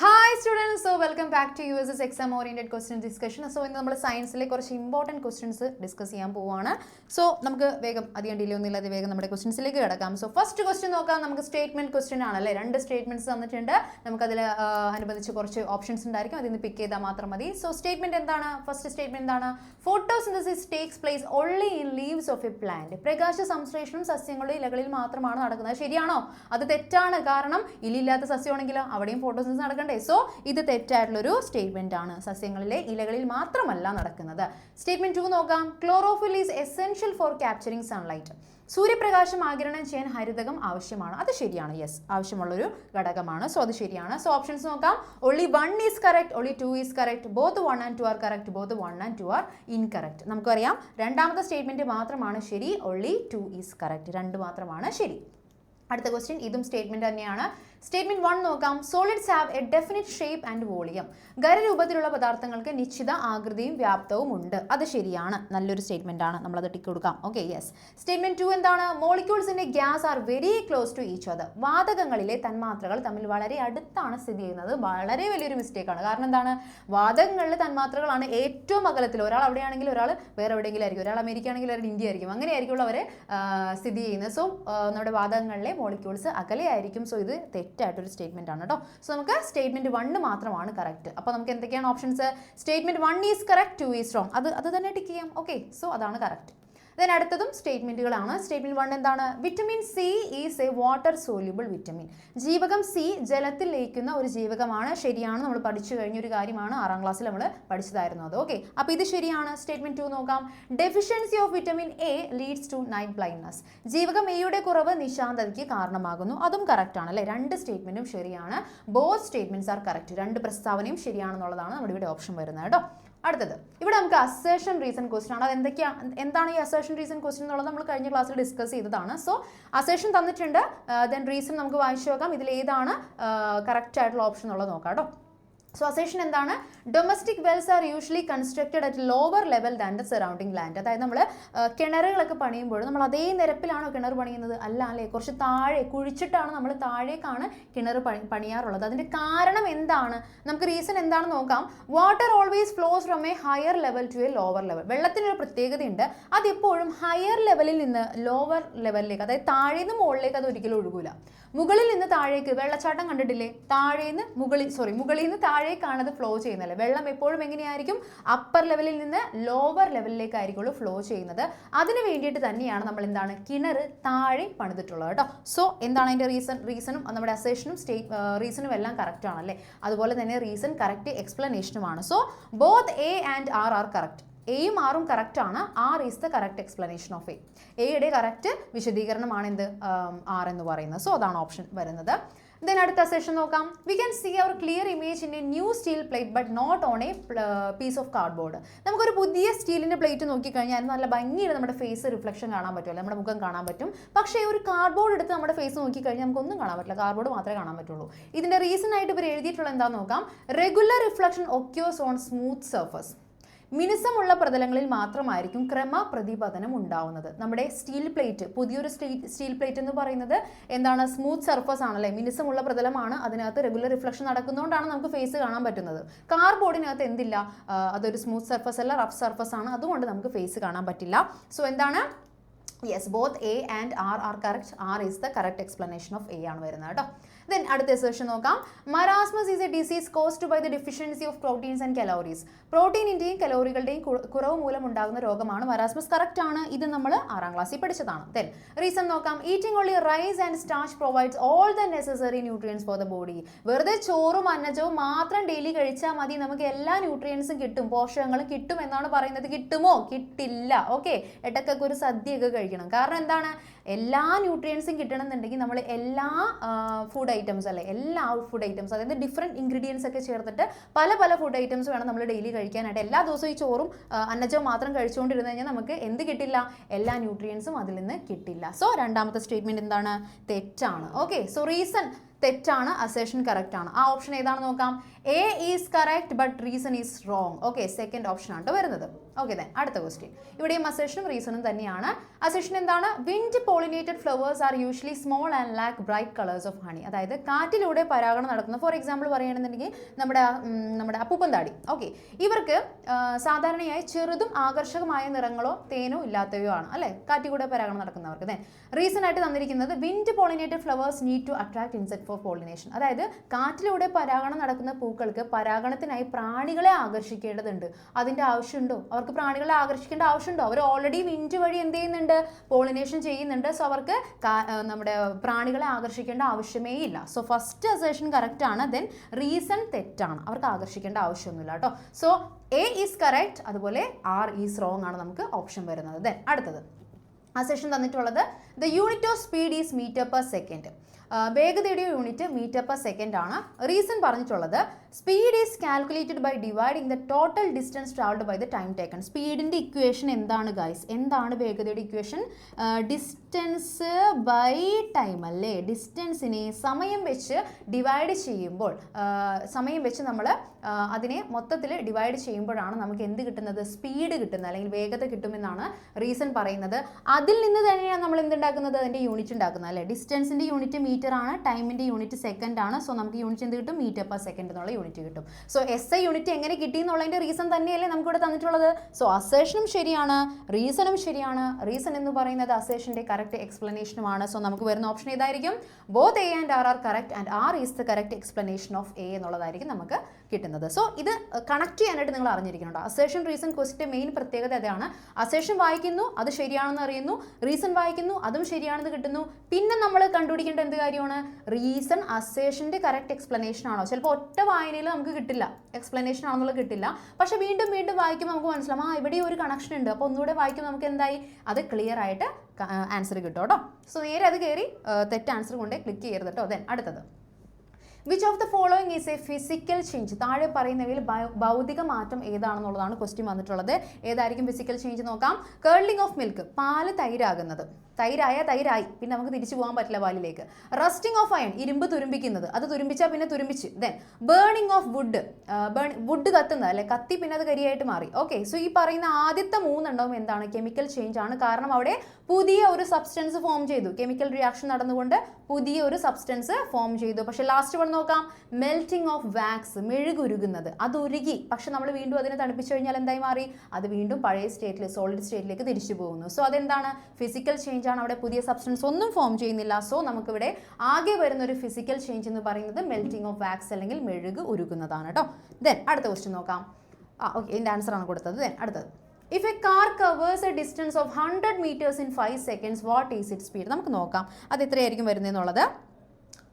Hi students, so welcome back to USS exam oriented question discussion. So in നമ്മൾ സയൻസിലെ കുറച്ച് important questions discuss ചെയ്യാൻ പോവുകയാണ്. So നമുക്ക് വേഗം അധികം ഡിലേ ഒന്നും ഇല്ലാതെ വേഗം നമ്മുടെ ക്വസ്റ്റ്യൻസിലേക്ക് കിടക്കാം. സോ ഫസ്റ്റ് ക്വസ്റ്റ്യൻ നോക്കാം. നമുക്ക് സ്റ്റേറ്റ്മെന്റ് ക്വസ്റ്റ്യൻ ആണല്ലേ, രണ്ട് സ്റ്റേറ്റ്മെന്റ്സ് തന്നിട്ടുണ്ട്. നമുക്കതിൽ അനുബന്ധിച്ച് കുറച്ച് ഓപ്ഷൻസ് ഉണ്ടായിരിക്കും, അതിൽ നിന്ന് പിക്ക് ചെയ്താൽ മാത്രം മതി. സോ സ്റ്റേറ്റ്മെന്റ് എന്താണ്? ഫസ്റ്റ് സ്റ്റേറ്റ്മെന്റ് എന്താണ്? Photosynthesis takes place only in leaves of A plant. പ്രകാശ സംശ്ലേഷണം സസ്യങ്ങളുടെ ഇലകളിൽ മാത്രമാണ് നടക്കുന്നത്. ശരിയാണോ? അത് തെറ്റാണ്. കാരണം ഇലയില്ലാത്ത സസ്യമാണെങ്കിലോ അവിടെയും ഫോട്ടോസിന്തസിസ് നടക്കണം. സോ ഇത് തെറ്റായിട്ടുള്ളൊരു സ്റ്റേറ്റ്മെന്റ് ആണ്. സസ്യങ്ങളിലെ ഇലകളിൽ മാത്രമല്ല നടക്കുന്നത്. സ്റ്റേറ്റ്മെന്റ് 2 നോക്കാം. Chlorophyll is essential for capturing sunlight. സൂര്യപ്രകാശം ആഗിരണം ചെയ്യാൻ ഹരിതകം ആവശ്യമാണ്. അത് ശരിയാണ്. യെസ്, ആവശ്യമുള്ളൊരു ഘടകമാണ്. സോ അത് ശരിയാണ്. സോ ഓപ്ഷൻസ് നോക്കാം. only 1 is correct, only 2 is correct, both 1 and 2 are correct, both 1 and 2 are incorrect. നമുക്കറിയാം രണ്ടാമത്തെ സ്റ്റേറ്റ്മെന്റ് മാത്രമാണ് ശരി, only 2 is correct, രണ്ട് മാത്രമാണ് ശരി. അടുത്ത ക്വസ്റ്റ്യൻ ഇതും സ്റ്റേറ്റ്മെന്റ് തന്നെയാണ്. സ്റ്റേറ്റ്മെന്റ് 1 നോക്കാം. Solids have a definite shape and volume. ഖരരൂപത്തിലുള്ള പദാർത്ഥങ്ങൾക്ക് നിശ്ചിത ആകൃതിയും വ്യാപ്തവും ഉണ്ട്. അത് ശരിയാണ്, നല്ലൊരു സ്റ്റേറ്റ്മെന്റ് ആണ്, നമ്മളത് ടിക്ക് കൊടുക്കാം. Okay, yes. സ്റ്റേറ്റ്മെന്റ് 2 എന്താണ്? Molecules in a gas are very close to each other. വാതകങ്ങളിലെ തന്മാത്രകൾ തമ്മിൽ വളരെ അടുത്താണ് സ്ഥിതി ചെയ്യുന്നത്. വളരെ വലിയൊരു മിസ്റ്റേക്ക് ആണ്. കാരണം എന്താണ്? വാതകങ്ങളിലെ തന്മാത്രകളാണ് ഏറ്റവും അകലത്തിൽ. ഒരാൾ അവിടെയാണെങ്കിൽ ഒരാൾ വേറെ എവിടെയെങ്കിലും ആയിരിക്കും, ഒരാൾ അമേരിക്ക ആണെങ്കിൽ ഒരാൾ ഇന്ത്യ ആയിരിക്കും, അങ്ങനെയായിരിക്കും അവരെ സ്ഥിതി ചെയ്യുന്നത്. സോ നമ്മുടെ വാതകങ്ങളിലെ മോളിക്യൂൾസ് അകലെയായിരിക്കും. സോ ഇത് തെറ്റായിട്ടൊരു സ്റ്റേറ്റ്മെന്റ് ആണ് കേട്ടോ. സോ നമുക്ക് സ്റ്റേറ്റ്മെന്റ് 1 മാത്രമാണ് കറക്റ്റ്. അപ്പോൾ നമുക്ക് എന്തൊക്കെയാണ് options? Statement 1 is correct, 2 is wrong. അത് തന്നെ ടിക്ക് ചെയ്യാം. ഓക്കെ, സോ അതാണ് കറക്റ്റ്. ദെൻ അടുത്തതും സ്റ്റേറ്റ്മെന്റുകളാണ്. സ്റ്റേറ്റ്മെന്റ് 1 എന്താണ്? Vitamin C is A water soluble vitamin. ജീവകം സി ജലത്തിൽ ലയിക്കുന്ന ഒരു ജീവകമാണ്. ശരിയാണ്, നമ്മൾ പഠിച്ചു കഴിഞ്ഞൊരു കാര്യമാണ്, 6ാം ക്ലാസ്സിൽ നമ്മൾ പഠിച്ചതായിരുന്നു അത്. ഓക്കെ, അപ്പോൾ ഇത് ശരിയാണ്. സ്റ്റേറ്റ്മെന്റ് 2 നോക്കാം. Deficiency of vitamin A leads to night blindness. ജീവകം എയുടെ കുറവ് നിശാന്തതയ്ക്ക് കാരണമാകുന്നു. അതും കറക്റ്റ് ആണ് അല്ലേ? രണ്ട് സ്റ്റേറ്റ്മെന്റും ശരിയാണ്. Both statements are correct. രണ്ട് പ്രസ്താവനയും ശരിയാണെന്നുള്ളതാണ് നമ്മുടെ ഇവിടെ ഓപ്ഷൻ വരുന്നത് കേട്ടോ. അടുത്തത് ഇവിടെ നമുക്ക് അസേർഷൻ റീസൺ ക്വസ്റ്റ്യൻ ആണ്. അത് എന്താണ് ഈ അസേർഷൻ റീസൺ ക്വസ്റ്റ്യൻ എന്നുള്ളത് നമ്മൾ കഴിഞ്ഞ ക്ലാസ്സിൽ ഡിസ്കസ് ചെയ്തതാണ്. സോ അസേർഷൻ തന്നിട്ടുണ്ട്, ദെൻ റീസൺ നമുക്ക് വായിച്ചു നോക്കാം. ഇതിൽ ഏതാണ് കറക്റ്റ് ആയിട്ടുള്ള ഓപ്ഷൻ എന്നുള്ളത് നോക്കാം കേട്ടോ. സോ അസേർഷൻ എന്താണ്? Domestic Wells are usually constructed at lower level than the surrounding land. അതായത് നമ്മൾ കിണറുകളൊക്കെ പണിയുമ്പോൾ നമ്മൾ അതേ നിരപ്പിലാണോ കിണർ പണിയുന്നത്? അല്ല അല്ലേ, കുറച്ച് താഴെ കുഴിച്ചിട്ടാണ് നമ്മൾ താഴേക്കാണ് കിണർ പണിയാറുള്ളത്. അതിൻ്റെ കാരണം എന്താണ്? നമുക്ക് റീസൺ എന്താണെന്ന് നോക്കാം. Water always flows from a higher level to a lower level. വെള്ളത്തിനൊരു പ്രത്യേകതയുണ്ട്, അതിപ്പോഴും ഹയർ ലെവലിൽ നിന്ന് ലോവർ ലെവലിലേക്ക്, അതായത് താഴെ നിന്ന് മുകളിലേക്ക് അത് ഒരിക്കലും ഒഴുകൂല. മുകളിൽ നിന്ന് താഴേക്ക് വെള്ളച്ചാട്ടം കണ്ടിട്ടില്ലേ? മുകളിൽ നിന്ന് താഴേക്കാണ് അത് ഫ്ലോ ചെയ്യുന്നത്. വെള്ളം എപ്പോഴും എങ്ങനെയായിരിക്കും? അപ്പർ ലെവലിൽ നിന്ന് ലോവർ ലെവലിലേക്കായിരിക്കുള്ളൂ ഫ്ലോ ചെയ്യുന്നത്. അതിന് വേണ്ടിയിട്ട് തന്നെയാണ് നമ്മൾ എന്താണ് കിണർ താഴെ പണിതിട്ടുള്ളത് കേട്ടോ. സോ എന്താണ് അതിൻ്റെ റീസണും നമ്മുടെ അസേഷനും റീസണും എല്ലാം കറക്റ്റ് ആണല്ലേ. അതുപോലെ തന്നെ റീസൺ കറക്റ്റ് എക്സ്പ്ലനേഷനുമാണ്. So both A and R are correct. എയും ആറും കറക്റ്റ് ആണ്. R is the correct explanation of A. എയുടെ കറക്റ്റ് വിശദീകരണമാണ് എന്ത്? ആർ എന്ന് പറയുന്നത്. സോ അതാണ് ഓപ്ഷൻ വരുന്നത്. ദെൻ അടുത്ത സെഷൻ നോക്കാം. We can see our clear image in a new steel plate but not on a piece of cardboard. നമുക്കൊരു പുതിയ സ്റ്റീലിൻ്റെ പ്ലേറ്റ് നോക്കിക്കഴിഞ്ഞാൽ അതിന് നല്ല ഭംഗിയിൽ നമ്മുടെ ഫേസ് റിഫ്ലക്ഷൻ കാണാൻ പറ്റുമല്ലോ, നമ്മുടെ മുഖം കാണാൻ പറ്റും. പക്ഷേ ഒരു കാർഡ്ബോർഡ് എടുത്ത് നമ്മുടെ ഫേസ് നോക്കിക്കഴിഞ്ഞാൽ നമുക്കൊന്നും കാണാൻ പറ്റില്ല, കാർഡ്ബോർഡ് മാത്രമേ കാണാൻ പറ്റുള്ളൂ. ഇതിൻ്റെ റീസൺ ആയിട്ട് ഇവർ എഴുതിയിട്ടുള്ള എന്താണെന്ന് നോക്കാം. Regular reflection occurs on smooth surface. മിനുസമുള്ള പ്രതലങ്ങളിൽ മാത്രമായിരിക്കും ക്രമപ്രതിപതനം ഉണ്ടാവുന്നത്. നമ്മുടെ സ്റ്റീൽ പ്ലേറ്റ്, പുതിയൊരു സ്റ്റീൽ പ്ലേറ്റ് എന്ന് പറയുന്നത് എന്താണ്? സ്മൂത്ത് സർഫസ് ആണല്ലേ, മിനുസമുള്ള പ്രതലമാണ്. അതിനകത്ത് റെഗുലർ റിഫ്ലക്ഷൻ നടക്കുന്നതുകൊണ്ടാണ് നമുക്ക് ഫേസ് കാണാൻ പറ്റുന്നത്. കാർഡ്ബോർഡിനകത്ത് എന്തില്ല? അതൊരു സ്മൂത്ത് സർഫസ് അല്ല, റഫ് സർഫസ് ആണ്. അതുകൊണ്ട് നമുക്ക് ഫേസ് കാണാൻ പറ്റില്ല. സോ എന്താണ്? Yes, both A and R are correct. R is the correct explanation of A ആണ് വരുന്നത് കേട്ടോ. ദെൻ അടുത്ത സെഷൻ നോക്കാം. Marasmus is a disease caused by the deficiency of proteins and calories. പ്രോട്ടീനിൻ്റെയും കലോറികളുടെയും കുറവ് മൂലം ഉണ്ടാകുന്ന രോഗമാണ് മറാസ്മസ്. കറക്റ്റ് ആണ്. ഇത് നമ്മൾ 6ാം ക്ലാസ്സിൽ പഠിച്ചതാണ്. ദെൻ റീസൺ നോക്കാം. Eating only rice and starch provides all the necessary nutrients for the body. വെറുതെ ചോറും അന്നജവും മാത്രം ഡെയിലി കഴിച്ചാൽ മതി, നമുക്ക് എല്ലാ ന്യൂട്രിയൻസും കിട്ടും, പോഷകങ്ങളും കിട്ടും എന്നാണ് പറയുന്നത്. കിട്ടുമോ? കിട്ടില്ല. ഓക്കെ, ഇടയ്ക്കൊക്കെ ഒരു സദ്യയൊക്കെ കഴിക്കണം. കാരണം എന്താണ്? എല്ലാ ന്യൂട്രിയൻസും കിട്ടണമെന്നുണ്ടെങ്കിൽ നമ്മൾ എല്ലാ ഫുഡ് ഐറ്റംസ് അല്ലേ, എല്ലാ ഫുഡ് ഐറ്റംസ്, അതായത് ഡിഫറെൻറ്റ് ഇൻഗ്രീഡിയൻസ് ഒക്കെ ചേർത്തിട്ട് പല ഫുഡ് ഐറ്റംസ് വേണം നമ്മൾ ഡെയിലി കഴിക്കാനായിട്ട്. എല്ലാ ദിവസവും ഈ ചോറും അന്നജവും മാത്രം കഴിച്ചുകൊണ്ടിരുന്നു കഴിഞ്ഞാൽ നമുക്ക് എന്ത് കിട്ടില്ല? എല്ലാ ന്യൂട്രിയൻസും അതിൽ നിന്ന് കിട്ടില്ല. സോ രണ്ടാമത്തെ സ്റ്റേറ്റ്മെൻറ്റ് എന്താണ്? തെറ്റാണ്. ഓക്കെ, സോ റീസൺ തെറ്റാണ്, അസേഷൻ കറക്റ്റ് ആണ്. ആ ഓപ്ഷൻ ഏതാണെന്ന് നോക്കാം. A is correct but reason is wrong. Okay, second option ആണ് വരുന്നത്. ഓക്കെ, ദെൻ അടുത്ത ക്വസ്റ്റ്യൻ. ഇവിടെയും അസേഷനും റീസണും തന്നെയാണ്. അസേഷൻ എന്താണ്? Wind pollinated flowers are usually small and lack bright colours of honey. അതായത് കാറ്റിലൂടെ പരാഗണം നടക്കുന്ന, ഫോർ എക്സാമ്പിൾ പറയുകയാണെന്നുണ്ടെങ്കിൽ നമ്മുടെ അപ്പൂപ്പൻ താടി. ഓക്കെ, ഇവർക്ക് സാധാരണയായി ചെറുതും ആകർഷകമായ നിറങ്ങളോ തേനോ ഇല്ലാത്തവയോ ആണ് അല്ലെ, കാറ്റിലൂടെ പരാഗണം നടക്കുന്നവർക്ക്. ദെൻ റീസൺ ആയിട്ട് തന്നിരിക്കുന്നത് wind pollinated flowers need to attract insect for pollination. അതായത് കാറ്റിലൂടെ പരാഗണം നടക്കുന്ന പൂക്കൾക്ക് പരാഗണത്തിനായി പ്രാണികളെ ആകർഷിക്കേണ്ടതുണ്ട്. അതിന്റെ ആവശ്യമുണ്ടോ? അവർക്ക് പ്രാണികളെ ആകർഷിക്കേണ്ട ആവശ്യമുണ്ടോ? അവർ ഓൾറെഡി വിൻഡ് വഴി എന്ത് ചെയ്യുന്നുണ്ട്? പോളിനേഷൻ ചെയ്യുന്നുണ്ട്. സോ അവർക്ക് നമ്മുടെ പ്രാണികളെ ആകർഷിക്കേണ്ട ആവശ്യമേ ഇല്ല. സോ ഫസ്റ്റ് അസേഷൻ കറക്റ്റ് ആണ്. ദെൻ റീസൺ തെറ്റാണ്, അവർക്ക് ആകർഷിക്കേണ്ട ആവശ്യമൊന്നുമില്ല കേട്ടോ. സോ എ ഈസ് കറക്റ്റ്, അതുപോലെ ആർ ഈസ് റോങ് ആണ് നമുക്ക് ഓപ്ഷൻ വരുന്നത്. ദെൻ അടുത്തത് അസേഷൻ തന്നിട്ടുള്ളത് the unit of speed is metre per second. വേഗതയുടെ യൂണിറ്റ് മീറ്റർ പെർ സെക്കൻഡ് ആണ്. റീസൺ പറഞ്ഞിട്ടുള്ളത് speed is calculated by dividing the total distance travelled by the time taken. സ്പീഡിൻ്റെ equation എന്താണ് ഗൈസ്? എന്താണ് വേഗതയുടെ ഇക്വേഷൻ? ഡിസ്റ്റൻസ് ബൈ ടൈം അല്ലേ? ഡിസ്റ്റൻസിനെ സമയം വെച്ച് ഡിവൈഡ് ചെയ്യുമ്പോൾ, സമയം വെച്ച് നമ്മൾ അതിനെ മൊത്തത്തിൽ ഡിവൈഡ് ചെയ്യുമ്പോഴാണ് നമുക്ക് എന്ത് കിട്ടുന്നത്? സ്പീഡ് കിട്ടുന്നത്, അല്ലെങ്കിൽ വേഗത കിട്ടുമെന്നാണ് റീസൺ പറയുന്നത്. അതിൽ നിന്ന് തന്നെയാണ് നമ്മൾ എന്തുണ്ടാക്കുന്നത്? അതിൻ്റെ യൂണിറ്റ് ഉണ്ടാക്കുന്നത് അല്ലേ? ഡിസ്റ്റൻസിൻ്റെ യൂണിറ്റ് മീറ്റർ ആണ്, ടൈമിൻ്റെ യൂണിറ്റ് സെക്കൻഡ് ആണ്. സോ നമുക്ക് യൂണിറ്റ് എന്ത് കിട്ടും? മീറ്റർ പെർ സെക്കൻഡ് എന്നുള്ള യൂണിറ്റ് കിട്ടും. സോ SI യൂണിറ്റ് എങ്ങനെ കിട്ടി എന്നുള്ളതിൻ്റെ റീസൺ തന്നെയല്ലേ നമുക്കിവിടെ തന്നിട്ടുള്ളത്. സോ അസേഷനും ശരിയാണ്, റീസണും ശരിയാണ്. റീസൺ എന്ന് പറയുന്നത് അസേഷൻ്റെ കറക്റ്റ് എക്സ്പ്ലനേഷനുമാണ്. സോ നമുക്ക് വരുന്ന ഓപ്ഷൻ ഏതായിരിക്കും? Both A and R are correct and R is the correct explanation of A എന്നുള്ളതായിരിക്കും നമുക്ക് കിട്ടുന്നത്. സോ ഇത് കണക്ട് ചെയ്യാനായിട്ട് നിങ്ങൾ അറിഞ്ഞിരിക്കുന്നുണ്ടോ? അസേഷൻ റീസൺ ക്വസ്റ്റിൻ്റെ മെയിൻ പ്രത്യേകത അതാണ്. അസേഷൻ വായിക്കുന്നു, അത് ശരിയാണെന്ന് അറിയുന്നു. റീസൺ വായിക്കുന്നു, അതും ശരിയാണെന്ന് കിട്ടുന്നു. പിന്നെ നമ്മൾ കണ്ടുപിടിക്കേണ്ട എന്ത് കാര്യമാണ്? റീസൺ അസേഷൻ്റെ കറക്റ്റ് എക്സ്പ്ലനേഷൻ ആണോ? ചിലപ്പോൾ ഒറ്റ വായനയിൽ നമുക്ക് കിട്ടില്ല, എക്സ്പ്ലനേഷൻ ആണെന്നുള്ളത് കിട്ടില്ല. പക്ഷേ വീണ്ടും വീണ്ടും വായിക്കുമ്പോൾ നമുക്ക് മനസ്സിലാവും ഇവിടെ ഒരു കണക്ഷൻ ഉണ്ട്. അപ്പോൾ ഒന്നുകൂടെ വായിക്കുമ്പോൾ നമുക്ക് എന്തായി? അത് ക്ലിയർ ആയിട്ട് ആൻസർ കിട്ടും കേട്ടോ. സോ നേരെ അത് കയറി തെറ്റ് ആൻസർ കൊണ്ട് ക്ലിക്ക് ചെയ്യരുത് കേട്ടോ. ദെൻ അടുത്തത് which of the following is A physical change. താഴെ പറയുന്നവയിൽ ഭൗതിക മാറ്റം ഏതാണെന്നുള്ളതാണ് ക്വസ്റ്റ്യൻ വന്നിട്ടുള്ളത്. ഏതായിരിക്കും ഫിസിക്കൽ ചേഞ്ച് നോക്കാം. കേർലിംഗ് ഓഫ് മിൽക്ക്, പാല് തൈരാകുന്നത്. തൈരായ തൈരായി, പിന്നെ നമുക്ക് തിരിച്ചു പോകാൻ പറ്റില്ല പാലിലേക്ക്. റസ്റ്റിംഗ് ഓഫ് അയൺ, ഇരുമ്പ് തുരുമ്പിക്കുന്നത്, അത് തുരുമ്പിച്ചാൽ പിന്നെ തുരുമ്പിച്ച്. Then burning of wood, wood കത്തുന്നത് അല്ലെ, കത്തി പിന്നെ അത് കരിയായിട്ട് മാറി. ഓക്കെ, സോ ഈ പറയുന്ന ആദ്യത്തെ മൂന്നെണ്ണവും എന്താണ്? കെമിക്കൽ ചേഞ്ച് ആണ്. കാരണം അവിടെ പുതിയ ഒരു സബ്സ്റ്റൻസ് ഫോം ചെയ്തു, കെമിക്കൽ റിയാക്ഷൻ നടന്നുകൊണ്ട് പുതിയ ഒരു സബ്സ്റ്റൻസ് ഫോം ചെയ്തു. പക്ഷെ ലാസ്റ്റ് വൺ നോക്കാം, മെൽറ്റിംഗ് ഓഫ് വാക്സ്, മെഴുകുരുകുന്നത്, അത് ഉരുകി. പക്ഷെ നമ്മൾ വീണ്ടും അതിനെ തണുപ്പിച്ചു കഴിഞ്ഞാൽ എന്തായി മാറി? അത് വീണ്ടും പഴയ സ്റ്റേറ്റിൽ, സോളിഡ് സ്റ്റേറ്റിലേക്ക് തിരിച്ചു പോകുന്നു. സോ അതെന്താണ്? ഫിസിക്കൽ ചേഞ്ച് ആണ്. അവിടെ പുതിയ സബ്സ്റ്റൻസ് ഒന്നും ഫോം ചെയ്യുന്നില്ല. സോ നമുക്കിവിടെ ആകെ വരുന്ന ഒരു ഫിസിക്കൽ ചേഞ്ച് എന്ന് പറയുന്നത് മെൽറ്റിംഗ് ഓഫ് വാക്സ് അല്ലെങ്കിൽ മെഴുക് ഉരുകുന്നതാണ് കേട്ടോ. ദെൻ അടുത്ത ക്വസ്റ്റ്യൻ നോക്കാം. ഓക്കെ, ഇതിൻ്റെ ആൻസർ ആണ് കൊടുത്തത്. ദെൻ അടുത്തത്, if A car covers A distance of 100 meters in 5 seconds, what is it speed? നമുക്ക് നോക്കാം അത് എത്രയായിരിക്കും വരുന്നതെന്നുള്ളത്.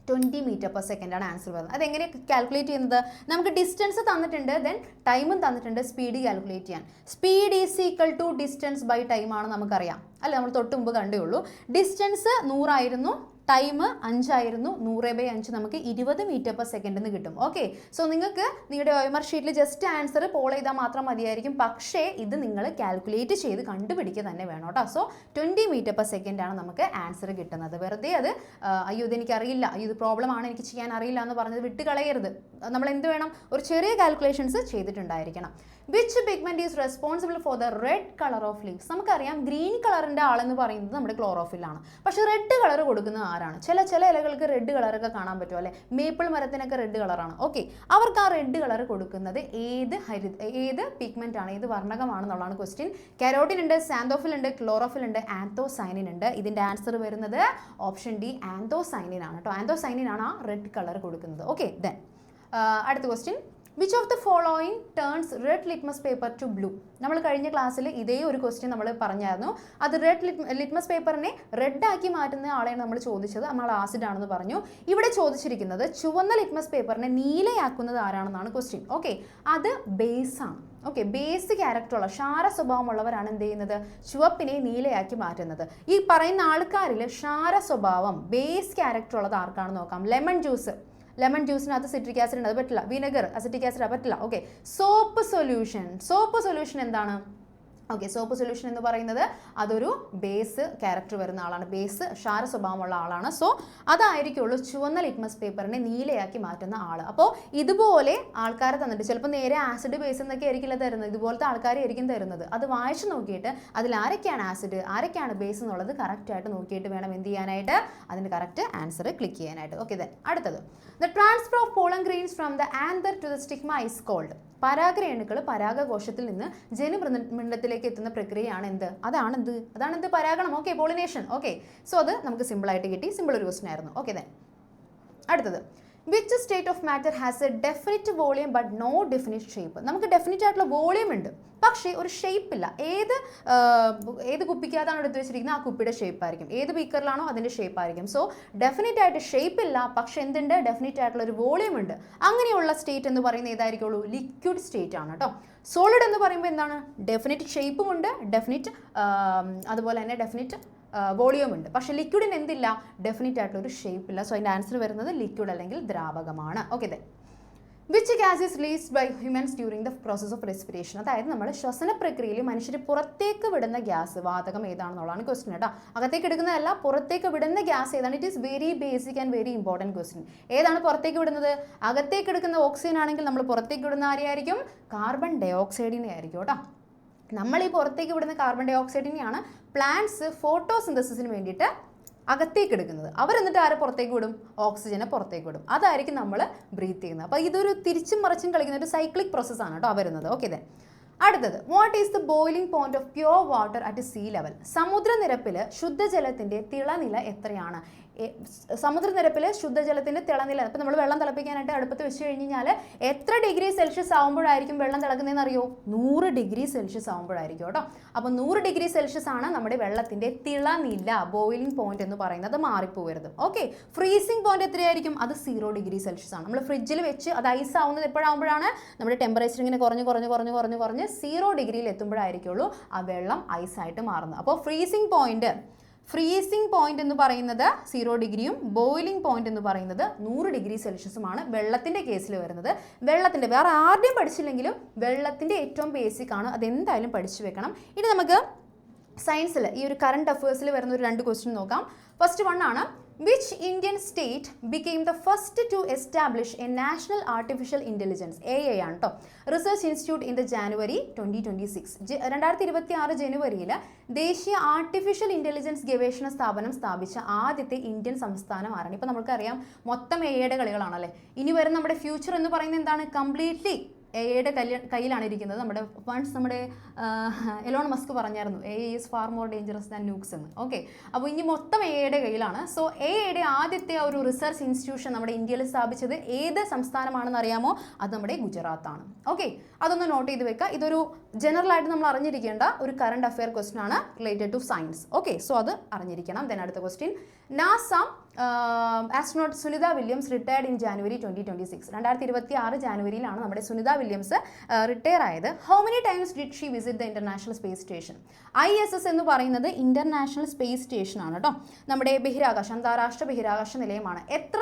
20 meter per second ആണ് ആൻസർ വരുന്നത്. അതെങ്ങനെ കാൽക്കുലേറ്റ് ചെയ്യുന്നത്? നമുക്ക് ഡിസ്റ്റൻസ് തന്നിട്ടുണ്ട്, ദെൻ ടൈമും തന്നിട്ടുണ്ട്, സ്പീഡ് കാൽക്കുലേറ്റ് ചെയ്യാൻ. Speed is equal to distance by time ആണ് നമുക്കറിയാം അല്ലേ, നമ്മൾ തൊട്ട് മുമ്പ് കണ്ടേ ഉള്ളൂ. ഡിസ്റ്റൻസ് 100 ആയിരുന്നു, ടൈം 5 ആയിരുന്നു. 100/5 നമുക്ക് 20 meter per second എന്ന് കിട്ടും. ഓക്കെ, സോ നിങ്ങൾക്ക് നിങ്ങളുടെ OMR ഷീറ്റിൽ ജസ്റ്റ് ആൻസർ പോൾ ചെയ്താൽ മാത്രം മതിയായിരിക്കും. പക്ഷേ ഇത് നിങ്ങൾ കാൽക്കുലേറ്റ് ചെയ്ത് കണ്ടുപിടിക്കുക തന്നെ വേണം കേട്ടോ. സോ 20 meter per second ആണ് നമുക്ക് ആൻസർ കിട്ടുന്നത്. വെറുതെ അത് അയ്യോ ഇതെനിക്കറിയില്ല, അയ്യോ ഇത് പ്രോബ്ലം ആണ്, എനിക്ക് ചെയ്യാൻ അറിയില്ല എന്ന് പറഞ്ഞത് വിട്ട് കളയരുത്. നമ്മൾ എന്ത് വേണം? ഒരു ചെറിയ കാൽക്കുലേഷൻസ് ചെയ്തിട്ടുണ്ടായിരിക്കണം. Which pigment is responsible for the red colour of leaves? നമുക്കറിയാം ഗ്രീൻ കളറിൻ്റെ ആളെന്ന് പറയുന്നത് നമ്മുടെ ക്ലോറോഫിലാണ്. പക്ഷേ റെഡ് കളർ കൊടുക്കുന്നത് ആരാണ്? ചില ഇലകൾക്ക് റെഡ് കളറൊക്കെ കാണാൻ പറ്റും അല്ലേ, മേപ്പിൾ മരത്തിനൊക്കെ റെഡ് കളറാണ്. ഓക്കെ, അവർക്ക് ആ റെഡ് കളർ കൊടുക്കുന്നത് ഏത് പിഗ്മെന്റ് ആണ്, ഏത് വർണ്ണകമാണെന്നുള്ളതാണ് ക്വസ്റ്റ്യൻ. കരോട്ടിൻ ഉണ്ട്, സാന്തോഫിൽ ഉണ്ട്, ക്ലോറോഫിൽ ഉണ്ട്, ആന്തോസൈനിൻ ഉണ്ട്. ഇതിൻ്റെ ആൻസർ വരുന്നത് ഓപ്ഷൻ ഡി, ആന്തോസൈനിൻ ആണ് കേട്ടോ. ആന്തോസൈനിൻ ആണ് ആ റെഡ് കളർ കൊടുക്കുന്നത്. ഓക്കെ, ദെൻ അടുത്ത question, which of the following turns red litmus paper two blue? നമ്മൾ കഴിഞ്ഞ ക്ലാസ്സിൽ ഇതേ ഒരു ക്വസ്റ്റ്യൻ നമ്മൾ പറഞ്ഞായിരുന്നു. അത് റെഡ് ലിറ്റ്മസ് പേപ്പറിനെ റെഡ് ആക്കി മാറ്റുന്ന ആളെയാണ് നമ്മൾ ചോദിച്ചത്. നമ്മൾ ആസിഡ് ആണെന്ന് പറഞ്ഞു. ഇവിടെ ചോദിച്ചിരിക്കുന്നത് ചുവന്ന ലിറ്റ്മസ് പേപ്പറിനെ നീലയാക്കുന്നത് ആരാണെന്നാണ് ക്വസ്റ്റ്യൻ. ഓക്കെ, അത് ബേസ് ആണ്. ഓക്കെ, ബേസ് ക്യാരക്ടറുള്ള ക്ഷാര സ്വഭാവമുള്ളവരാണ് എന്ത് ചെയ്യുന്നത്? ചുവപ്പിനെ നീലയാക്കി മാറ്റുന്നത്. ഈ പറയുന്ന ആൾക്കാരിൽ ക്ഷാര സ്വഭാവം ബേസ് ക്യാരക്ടർ ഉള്ളത് ആർക്കാണെന്ന് നോക്കാം. ലെമൺ ജ്യൂസിനകത്ത് സിട്രിക് ആസിഡ് ഉണ്ട്, അത് പറ്റില്ല. വിനെഗർ, അസിറ്റിക് ആസിഡ്, അത് പറ്റില്ല. ഓക്കെ, സോപ്പ് സൊല്യൂഷൻ എന്താണ്? ഓക്കെ, സോപ്പ് സൊല്യൂഷൻ എന്ന് പറയുന്നത് അതൊരു ബേസ് ക്യാരക്ടർ വരുന്ന ആളാണ്, ബേസ് ക്ഷാര സ്വഭാവമുള്ള ആളാണ്. സോ അതായിരിക്കുള്ളൂ ചുവന്ന ലിറ്റ്മസ് പേപ്പറിനെ നീലയാക്കി മാറ്റുന്ന ആൾ. അപ്പോൾ ഇതുപോലെ ആൾക്കാരെ തന്നിട്ട് ചിലപ്പോൾ നേരെ ആസിഡ് ബേസ് എന്നൊക്കെ ആയിരിക്കില്ല തരുന്നത്, ഇതുപോലത്തെ ആൾക്കാരായിരിക്കും തരുന്നത്. അത് വായിച്ച് നോക്കിയിട്ട് അതിൽ ആരൊക്കെയാണ് ആസിഡ് ആരൊക്കെയാണ് ബേസ് എന്നുള്ളത് കറക്റ്റായിട്ട് നോക്കിയിട്ട് വേണം എന്ത് ചെയ്യാനായിട്ട്, അതിൻ്റെ കറക്റ്റ് ആൻസർ ക്ലിക്ക് ചെയ്യാനായിട്ട്. ഓക്കെ, ദെൻ അടുത്തത്, the transfer of pollen grains from the anther to the stigma is called. പരാഗരേണുക്കൾ പരാഗകോശത്തിൽ നിന്ന് ജനുമൃണ്ഡത്തിലേക്ക് എത്തുന്ന പ്രക്രിയയാണ് എന്ത്? അതാണ് പരാഗണം. Okay, pollination. ഓക്കെ, സോ അത് നമുക്ക് സിമ്പിളായിട്ട് കിട്ടി. സിമ്പിൾ ഒരു ക്വസ്റ്റൻ ആയിരുന്നു. ഓക്കെ, ദെൻ അടുത്തത്, which state of matter has a definite volume but no definite shape. നമുക്ക് ഡെഫിനിറ്റ് ആയിട്ടുള്ള വോളിയം ഉണ്ട്, പക്ഷേ ഒരു ഷേപ്പ് ഇല്ല. ഏത് കുപ്പിക്കകത്താണ് എടുത്ത് വെച്ചിരിക്കുന്നത് ആ കുപ്പിയുടെ ഷേപ്പ് ആയിരിക്കും, ഏത് ബീക്കറിലാണോ അതിൻ്റെ ഷേപ്പ് ആയിരിക്കും. സോ ഡെഫിനിറ്റ് ആയിട്ട് ഷേപ്പ് ഇല്ല, പക്ഷെ എന്തുണ്ട്, ഡെഫിനിറ്റ് ആയിട്ടുള്ള ഒരു വോളിയം ഉണ്ട്. അങ്ങനെയുള്ള സ്റ്റേറ്റ് എന്ന് പറയുന്നത് ഏതായിരിക്കുള്ളൂ? ലിക്വിഡ് സ്റ്റേറ്റ് ആണ് കേട്ടോ. സോളിഡ് എന്ന് പറയുമ്പോൾ എന്താണ്, ഡെഫിനിറ്റ് ഷേപ്പും ഉണ്ട്, അതുപോലെ തന്നെ ഡെഫിനിറ്റ് വോളിയം ഉണ്ട്. പക്ഷേ ലിക്വിഡിന് എന്തില്ല, ഡെഫിനിറ്റ് ആയിട്ടുള്ള ഒരു ഷേപ്പ് ഇല്ല. സോ അതിൻ്റെ ആൻസർ വരുന്നത് ലിക്വിഡ് അല്ലെങ്കിൽ ദ്രാവകമാണ്. Okay, then which gas is released by humans during the process of respiration. അതായത് നമ്മൾ ശ്വസന പ്രക്രിയയിൽ മനുഷ്യർ പുറത്തേക്ക് വിടുന്ന ഗ്യാസ് വാതകം ഏതാണെന്നുള്ളതാണ് ക്വസ്റ്റ്യൻ കേട്ടോ. അകത്തേക്ക് എടുക്കുന്നതല്ല, പുറത്തേക്ക് വിടുന്ന ഗ്യാസ് ഏതാണ്? It is very basic and very important question. ഏതാണ് പുറത്തേക്ക് വിടുന്നത്? അകത്തേക്ക് എടുക്കുന്ന ഓക്സിജൻ ആണെങ്കിൽ നമ്മൾ പുറത്തേക്ക് വിടുന്ന ആരെയായിരിക്കും? കാർബൺ ഡൈ ഓക്സൈഡിനെ ആയിരിക്കും കേട്ടോ. നമ്മൾ ഈ പുറത്തേക്ക് വിടുന്ന കാർബൺ ഡൈ ഓക്സൈഡിനെയാണ് പ്ലാന്റ്സ് ഫോട്ടോസിന്തസിസിന് വേണ്ടിയിട്ട് അകത്തേക്ക് എടുക്കുന്നത്. അവരെന്നിട്ട് ആരെ പുറത്തേക്ക് വിടും? ഓക്സിജനെ പുറത്തേക്ക് വിടും. അതായിരിക്കും നമ്മൾ ബ്രീത്ത് ചെയ്യുന്നത്. അപ്പോൾ ഇതൊരു തിരിച്ചും മറിച്ചും കളിക്കുന്ന ഒരു സൈക്ലിക് പ്രോസസ്സാണ് കേട്ടോ വരുന്നത്. ഓക്കെ, ദെൻ അടുത്തത്, what is the boiling point of pure water at see level. സമുദ്രനിരപ്പിൽ ശുദ്ധജലത്തിൻ്റെ തിളനില എത്രയാണ്? സമുദ്രനിരപ്പിൽ ശുദ്ധജലത്തിൻ്റെ തിളനില, ഇപ്പം നമ്മൾ വെള്ളം തിളപ്പിക്കാനായിട്ട് അടുപ്പത്ത് വെച്ച് കഴിഞ്ഞാൽ എത്ര ഡിഗ്രി സെൽഷ്യസ് ആകുമ്പോഴായിരിക്കും വെള്ളം തിളക്കുന്നതെന്ന് അറിയോ? 100 ഡിഗ്രി സെൽഷ്യസ് ആകുമ്പോഴായിരിക്കും കേട്ടോ. അപ്പോൾ 100 ഡിഗ്രി സെൽഷ്യസ് ആണ് നമ്മുടെ വെള്ളത്തിൻ്റെ തിളനില, ബോയിലിംഗ് പോയിന്റ് എന്ന് പറയുന്നത്. മാറിപ്പോകരുത്. ഓക്കെ, ഫ്രീസിംഗ് പോയിന്റ് എത്രയായിരിക്കും? അത് 0 ഡിഗ്രി സെൽഷ്യസ് ആണ്. നമ്മൾ ഫ്രിഡ്ജിൽ വെച്ച് അത് ഐസ് ആവുന്നത് എപ്പോഴാകുമ്പോഴാണ്? നമ്മുടെ ടെമ്പറേച്ചർ ഇങ്ങനെ കുറഞ്ഞ് 0 ഡിഗ്രിയിൽ എത്തുമ്പോഴായിരിക്കുള്ളൂ ആ വെള്ളം ഐസായിട്ട് മാറുന്നത്. അപ്പോൾ ഫ്രീസിംഗ് പോയിന്റ് എന്ന് പറയുന്നത് 0 ഡിഗ്രിയും ബോയിലിംഗ് പോയിന്റ് എന്ന് പറയുന്നത് 100 ഡിഗ്രി സെൽഷ്യസുമാണ് വെള്ളത്തിൻ്റെ കേസിൽ വരുന്നത്. വെള്ളത്തിൻ്റെ വേറെ ആരുടെയും പഠിച്ചില്ലെങ്കിലും വെള്ളത്തിൻ്റെ ഏറ്റവും ബേസിക് ആണ്, അതെന്തായാലും പഠിച്ചു വെക്കണം. ഇനി നമുക്ക് സയൻസിൽ ഈ ഒരു കറണ്ട് അഫയേഴ്സിൽ വരുന്ന ഒരു 2 ക്വസ്റ്റ്യൻ നോക്കാം. ഫസ്റ്റ് വൺ ആണ്, which Indian state became the first to establish a national artificial intelligence AI ആണ് കേട്ടോ research institute in the January 2026. 2026 ജനുവരിയിൽ ദേശീയ ആർട്ടിഫിഷ്യൽ ഇൻ്റലിജൻസ് ഗവേഷണ സ്ഥാപനം സ്ഥാപിച്ച ആദ്യത്തെ ഇന്ത്യൻ സംസ്ഥാനം ആരാണ്? ഇപ്പോൾ നമുക്കറിയാം മൊത്തം എയുടെ കളികളാണല്ലേ. ഇനി വരുന്ന നമ്മുടെ ഫ്യൂച്ചർ എന്ന് പറയുന്നത് എന്താണ്? കംപ്ലീറ്റ്ലി എയുടെ കയ്യിലാണ് ഇരിക്കുന്നത്. നമ്മുടെ എലോൺ മസ്ക് പറഞ്ഞായിരുന്നു A is far more dangerous than nukes എന്ന്. ഓക്കെ, അപ്പോൾ ഇനി മൊത്തം എയുടെ കയ്യിലാണ്. സോ എയുടെ ആദ്യത്തെ ഒരു റിസർച്ച് ഇൻസ്റ്റിറ്റ്യൂഷൻ നമ്മുടെ ഇന്ത്യയിൽ സ്ഥാപിച്ചത് ഏത് സംസ്ഥാനമാണെന്ന് അറിയാമോ? അത് നമ്മുടെ ഗുജറാത്താണ്. ഓക്കെ, അതൊന്ന് നോട്ട് ചെയ്ത് വെക്കുക. ഇതൊരു ജനറൽ ആയിട്ട് നമ്മൾ അറിഞ്ഞിരിക്കേണ്ട ഒരു കറണ്ട് അഫെയർ ക്വസ്റ്റൻ ആണ് related to science. Okay, so അത് അറിഞ്ഞിരിക്കണം. ദെൻ അടുത്ത question, NASA astronaut Sunita Williams retired in January 2026. 2026 ജാനുവരിയിലാണ് നമ്മുടെ സുനിത വില്യംസ് റിട്ടയർ ആയത്. How many times did she visit the International Space Station? ISS എന്ന് പറയുന്നത് ഇന്റർനാഷണൽ സ്പേസ് സ്റ്റേഷൻ ആണ് കേട്ടോ, നമ്മുടെ ബഹിരാകാശ അന്താരാഷ്ട്ര ബഹിരാകാശ നിലയമാണ്. എത്ര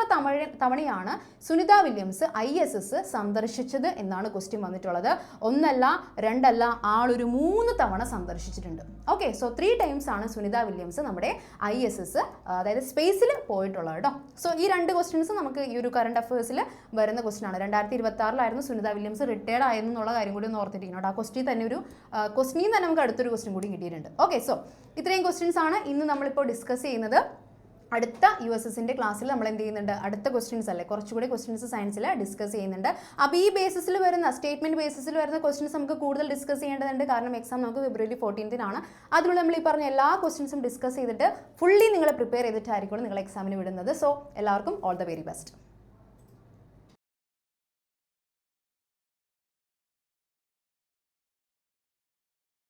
തവണയാണ് സുനിത വില്യംസ് ISS സന്ദർശിച്ചത് എന്നാണ് ക്വസ്റ്റ്യൻ വന്നിട്ടുള്ളത്. 1 അല്ല 2 അല്ല, ആളൊരു 3 തവണ സന്ദർശിച്ചിട്ടുണ്ട്. ഓക്കെ, സോ 3 ടൈംസ് ആണ് സുനിത വില്യംസ് നമ്മുടെ ISS അതായത് സ്പേസിൽ പോയിട്ടുള്ളത് കേട്ടോ. സോ ഈ 2 ക്വസ്റ്റ്യൻസ് നമുക്ക് ഈ ഒരു കറണ്ട് അഫയേഴ്സിൽ വരുന്ന ക്വസ്റ്റ്യൻ ആണ്. 2026 സുനിത വില്യംസ് റിട്ടയർഡ് ആയെന്നുള്ള കാര്യം കൂടി ഒന്ന് ഓർത്തിരിക്കണം. ആ ക്വസ്റ്റ്യൻ തന്നെ നമുക്ക് അടുത്തൊരു ക്വസ്റ്റ്യൻ കൂടി കിട്ടിയിട്ടുണ്ട്. ഓക്കെ, സോ ഇത്രയും ക്വസ്റ്റ്യൻസ് ആണ് ഇന്ന് നമ്മളിപ്പോൾ ഡിസ്കസ് ചെയ്യുന്നത്. അടുത്ത USSന്റെ ക്ലാസ്സിൽ നമ്മൾ എന്ത് ചെയ്യുന്നുണ്ട്? അടുത്ത ക്വസ്റ്റ്യൻസ് അല്ലേ, കുറച്ചുകൂടി ക്വസ്റ്റ്യൻസ് സയൻസിൽ ഡിസ്കസ് ചെയ്യുന്നുണ്ട്. അപ്പോൾ ഈ ബേസിസിൽ വരുന്ന സ്റ്റേറ്റ്മെന്റ് ബേസിസിൽ വരുന്ന ക്വസ്റ്റ്യൻസ് നമുക്ക് കൂടുതൽ ഡിസ്കസ് ചെയ്യേണ്ടതുണ്ട്. കാരണം എക്സാം നമുക്ക് ഫെബ്രുവരി 14 അതിനുള്ള നമ്മൾ ഈ പറഞ്ഞ എല്ലാ ക്വസ്റ്റ്യൻസും ഡിസ്കസ് ചെയ്തിട്ട് ഫുള്ളി നിങ്ങൾ പ്രിപ്പയർ ചെയ്തിട്ടായിരിക്കും നിങ്ങൾ എക്സാമിന് വിടുന്നത്. സോ എല്ലാവർക്കും ഓൾ ദ വെരി ബെസ്റ്റ്.